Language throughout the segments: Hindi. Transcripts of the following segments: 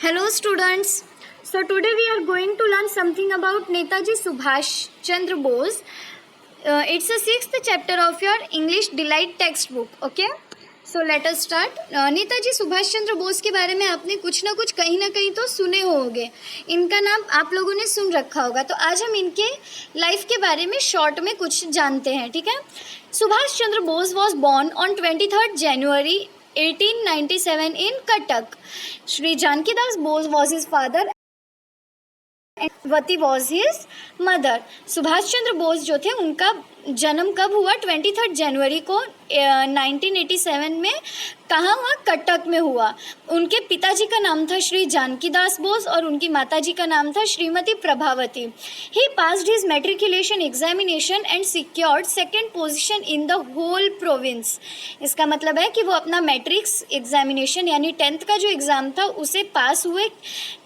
Hello students. So today we are going to learn something about Netaji Subhash Chandra Bose. It's the sixth chapter of your English Delight textbook. Okay. So let us start. Netaji Subhash Chandra Bose के बारे में आपने कुछ ना कुछ कहीं ना कहीं तो सुने होंगे. इनका नाम आप लोगों ने सुन रखा होगा. तो आज हम इनके लाइफ के बारे में शॉर्ट में कुछ जानते हैं. ठीक है. Subhash Chandra Bose was born on 23 January 1897 in Cuttack. Shri Jankidas Bose was his father and Vati was his mother. Subhash Chandra Bose जो थे उनका जन्म कब हुआ? 23 जनवरी को 1987 में. कहाँ हुआ? कटक में हुआ. उनके पिताजी का नाम था श्री जानकीदास बोस और उनकी माताजी का नाम था Shrimati Prabhavati. He passed his matriculation examination and secured second position in the whole province. इसका मतलब है कि वो अपना मैट्रिक्स एग्जामिनेशन यानी 10th का जो एग्ज़ाम था उसे पास हुए.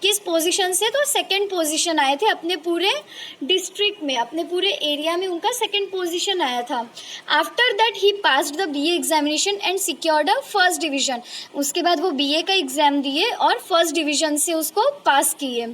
किस पोजीशन से? तो सेकेंड पोजीशन आए थे अपने पूरे डिस्ट्रिक्ट में, अपने पूरे एरिया में उनका सेकेंड पोजीशन आया था. After that he passed the BA examination and secured a first division. उसके बाद वो BA का एग्ज़ाम दिए और फर्स्ट डिवीज़न से उसको पास किए.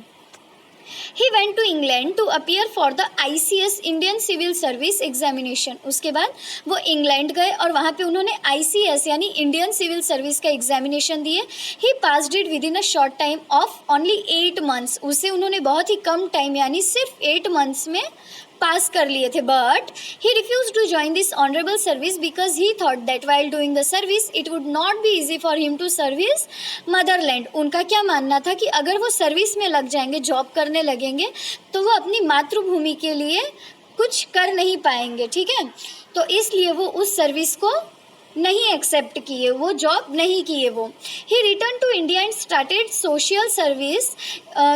He went to England to appear for the ICS Indian Civil Service Examination. उसके बाद वो इंग्लैंड गए और वहाँ पे उन्होंने ICS यानी इंडियन सिविल सर्विस का एग्जामिनेशन दिए. He passed it within a short time of only 8 months. उसे उन्होंने बहुत ही कम टाइम यानी सिर्फ 8 months में पास कर लिए थे. But he refuse to join this honourable service because he thought that while doing the service it would not be easy for him to serve his motherland. उनका क्या मानना था कि अगर वो सर्विस में लग जाएंगे, जॉब करने लगेंगे, तो वो अपनी मातृभूमि के लिए कुछ कर नहीं पाएंगे. ठीक है. तो इसलिए वो उस सर्विस को नहीं एक्सेप्ट किए, वो जॉब नहीं किए. वो ही return to India and started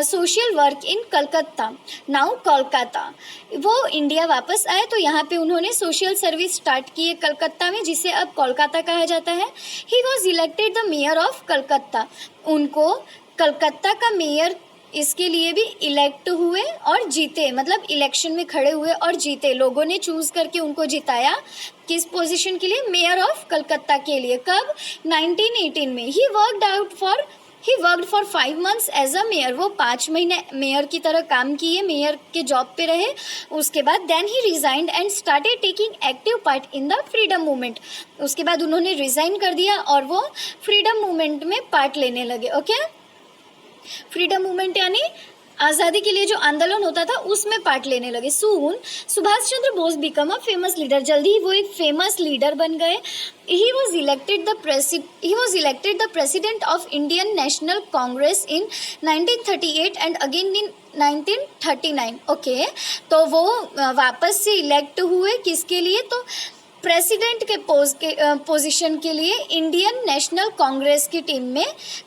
social work in Calcutta, now Kolkata. वो इंडिया वापस आए तो यहाँ पे उन्होंने सोशल सर्विस स्टार्ट की है कलकत्ता में, जिसे अब कोलकाता कहा जाता है. ही was elected the mayor of Calcutta. उनको कलकत्ता का मेयर इसके लिए भी इलेक्ट हुए और जीते, मतलब इलेक्शन में खड़े हुए और जीते. लोगों ने चूज़ करके उनको जिताया. किस पोजीशन के लिए? मेयर ऑफ कलकत्ता के लिए. कब? 1918 में. He worked for 5 months as a mayor. वो 5 महीने मेयर की तरह काम किए, मेयर के जॉब पे रहे. उसके बाद then he resigned and started taking active part in the freedom movement. उसके बाद उन्होंने रिज़ाइन कर दिया और वो फ्रीडम मूवमेंट में पार्ट लेने लगे. ओके. फ्रीडम मूवमेंट यानी आज़ादी के लिए जो आंदोलन होता था उसमें पार्ट लेने लगे. Soon Subhash Chandra Bose become a famous leader. जल्दी ही वो एक फेमस लीडर बन गए. He was elected the president of Indian National Congress in 1938 and again in 1939. Okay. तो वो वापस से इलेक्ट हुए किसके लिए? तो प्रेसिडेंट के पोजीशन के लिए इंडियन नेशनल कांग्रेस की टीम में.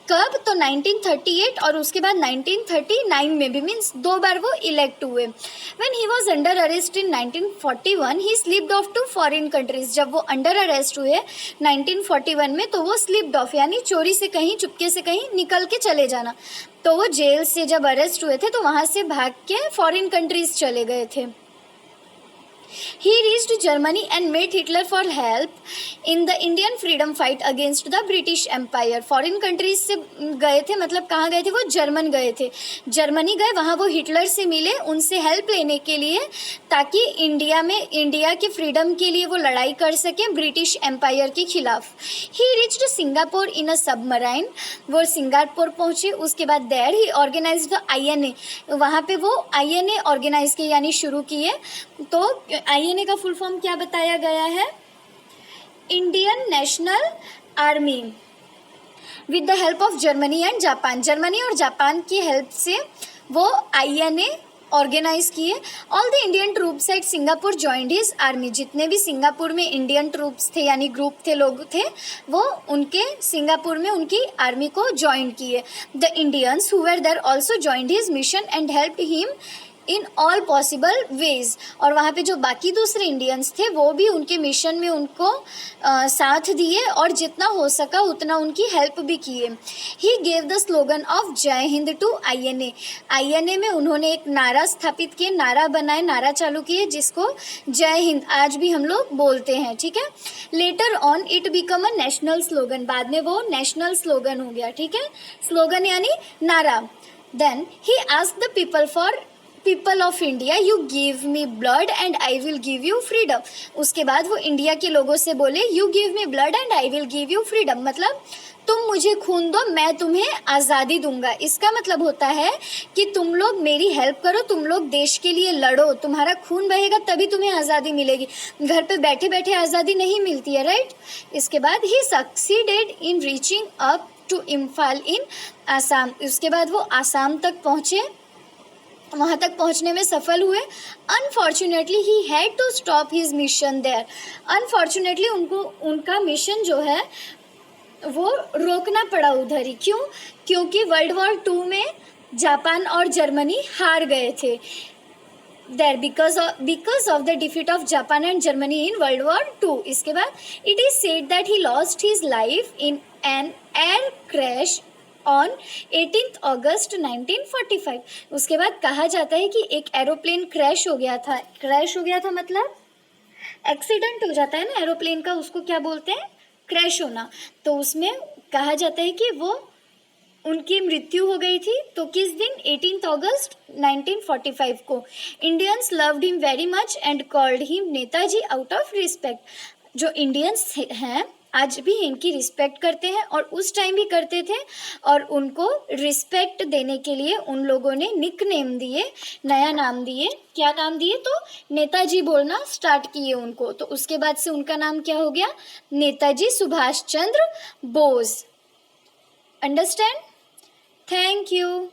कब? तो 1938 और उसके बाद 1939 में भी, मीन्स 2 बार वो इलेक्ट हुए. When he was under arrest in 1941 he slipped off to foreign countries. जब वो अंडर अरेस्ट हुए 1941 में तो वो स्लिप्ड ऑफ यानी चोरी से कहीं, चुपके से कहीं निकल के चले जाना. तो वो जेल से जब अरेस्ट हुए थे तो वहाँ से भाग के फॉरेन कंट्रीज चले गए थे. He reached Germany and met Hitler for help in the Indian freedom fight against the British Empire. Foreign countries से गए थे, मतलब कहाँ गए थे? वो जर्मन गए थे, जर्मनी गए. वहाँ वो हिटलर से मिले, उनसे हेल्प लेने के लिए, ताकि इंडिया के फ्रीडम के लिए वो लड़ाई कर सकें ब्रिटिश एम्पायर के खिलाफ. He reached Singapore in a submarine. वो सिंगापुर पहुँचे. उसके बाद there he organised the INA. वहाँ पे वो INA ऑर्गेनाइज किए यानी शुरू किए. तो INA का फुल फॉर्म क्या बताया गया है? Indian national army. With the help of Germany and Japan. Germany और जापान की हेल्प से वो INA ऑर्गेनाइज किए. All the Indian troops at Singapore joined his army. जितने भी सिंगापुर में इंडियन ट्रूप्स थे यानी ग्रुप थे, लोग थे, वो उनके सिंगापुर में उनकी आर्मी को ज्वाइन किए. The Indians who were there also joined his mission and helped him in all possible ways. और वहाँ पे जो बाकी दूसरे इंडियंस थे वो भी उनके मिशन में उनको साथ दिए और जितना हो सका उतना उनकी हेल्प भी किए। He gave the slogan of जय हिंद टू INA। INA में उन्होंने एक नारा स्थापित किए, नारा बनाए, नारा चालू किए जिसको जय हिंद आज भी हम लोग बोलते हैं, ठीक है। Later on it become a national slogan, बाद में वो नेशनल स्लोगन हो गया, ठीक है। स्लोगन यानी नारा। Then he asked the people of India, you give me blood and I will give you freedom. उसके बाद वो इंडिया के लोगों से बोले, you give me blood and I will give you freedom, मतलब तुम मुझे खून दो मैं तुम्हें आज़ादी दूंगा। इसका मतलब होता है कि तुम लोग मेरी हेल्प करो, तुम लोग देश के लिए लड़ो, तुम्हारा खून बहेगा तभी तुम्हें आज़ादी मिलेगी, घर पे बैठे बैठे आज़ादी नहीं मिलती है, राइट। इसके बाद he succeeded in reaching up to Imphal in Assam. उसके बाद वो आसाम तक पहुँचे, वहाँ तक पहुँचने में सफल हुए। Unfortunately he had to stop his mission there. Unfortunately उनको उनका मिशन जो है वो रोकना पड़ा उधर ही। क्यों? क्योंकि वर्ल्ड वॉर 2 में जापान और जर्मनी हार गए थे there because of the defeat of Japan and Germany in world war 2। इसके बाद it is said that he lost his life in an air crash on 18 August 1945। उसके बाद कहा जाता है कि एक एरोप्लेन क्रैश हो गया था मतलब एक्सीडेंट हो जाता है ना एरोप्लेन का, उसको क्या बोलते हैं? क्रैश होना। तो उसमें कहा जाता है कि वो उनकी मृत्यु हो गई थी। तो किस दिन? 18 अगस्त 1945 को। Indians loved him very much and called him Netaji out of respect. जो इंडियंस हैं आज भी इनकी रिस्पेक्ट करते हैं और उस टाइम भी करते थे, और उनको रिस्पेक्ट देने के लिए उन लोगों ने निक नेम दिए, नया नाम दिए। क्या नाम दिए? तो नेताजी बोलना स्टार्ट किए उनको। तो उसके बाद से उनका नाम क्या हो गया? Netaji Subhash Chandra Bose. Understand? Thank you.